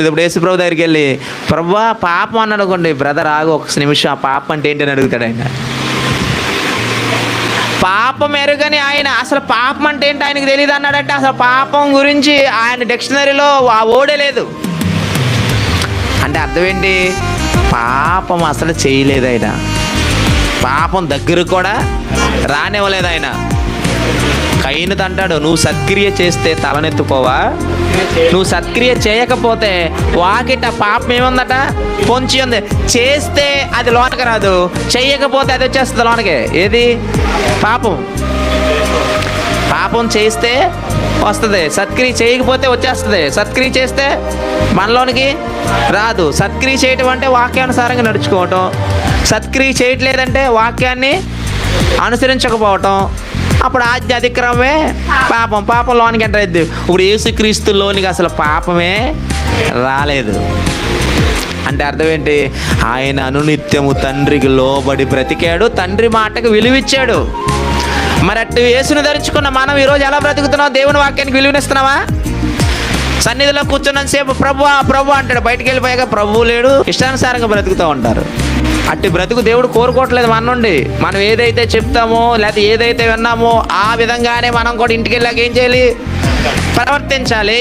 ఇప్పుడు యేసుప్రభు దగ్గరికి వెళ్ళి ప్రభువా పాపం అని అనుకోండి, బ్రదర్ ఆగు ఒక నిమిషం, ఆ పాపం అంటే ఏంటి అని అడుగుతాడు ఆయన. పాపం ఎరుగని ఆయన అసలు పాపం అంటే ఏంటి ఆయనకు తెలియదు అన్నాడంటే, అసలు పాపం గురించి ఆయన డిక్షనరీలో ఆ ఓడే లేదు. అంటే అర్థం ఏంటి? పాపం అసలు చేయలేదు ఆయన, పాపం దగ్గరకు కూడా రానివ్వలేదు ఆయన. కయ్యనుతో అంటాడు, నువ్వు సత్క్రియ చేస్తే తలనెత్తుకోవా, నువ్వు సత్క్రియ చేయకపోతే వాకిట పాపం ఏముందట, పొంచి ఉంది. చేస్తే అది లోనకి రాదు, చెయ్యకపోతే అది వచ్చేస్తుంది లోనకి. ఏది? పాపం. పాపం చేస్తే వస్తుంది, సత్క్రియ చేయకపోతే వచ్చేస్తుంది. సత్క్రియ చేస్తే మనలోనికి రాదు. సత్క్రియ చేయటం అంటే వాక్యానుసారంగా నడుచుకోవటం, సత్క్రియ చేయట్లేదంటే వాక్యాన్ని అనుసరించకపోవటం. అప్పుడు ఆజ్ఞ అతిక్రమమే పాపం. పాపం లోనికి ఎంటర్ అయింది. ఇప్పుడు యేసుక్రీస్తులోనికి అసలు పాపమే రాలేదు. అంటే అర్థం ఏంటి? ఆయన అనునిత్యము తండ్రికి లోబడి బ్రతికాడు, తండ్రి మాటకు విలువిచ్చాడు. మరి అట్టు యేసుని ధరించుకున్న మనం ఈరోజు ఎలా బ్రతుకుతున్నావు? దేవుని వాక్యానికి విలువనిస్తున్నావా? సన్నిధిలో కూర్చున్నంతసేపు ప్రభువా ప్రభు అంటాడు, బయటికి వెళ్ళిపోయాక ప్రభువు లేడు, ఇష్టానుసారంగా బ్రతుకుతూ ఉంటారు. అట్టి బ్రతుకు దేవుడు కోరుకోవట్లేదు మన నుండి. మనం ఏదైతే చెప్తామో లేకపోతే ఏదైతే విన్నామో ఆ విధంగానే మనం కూడా ఇంటికి వెళ్ళాక ఏం చేయాలి? ప్రవర్తించాలి.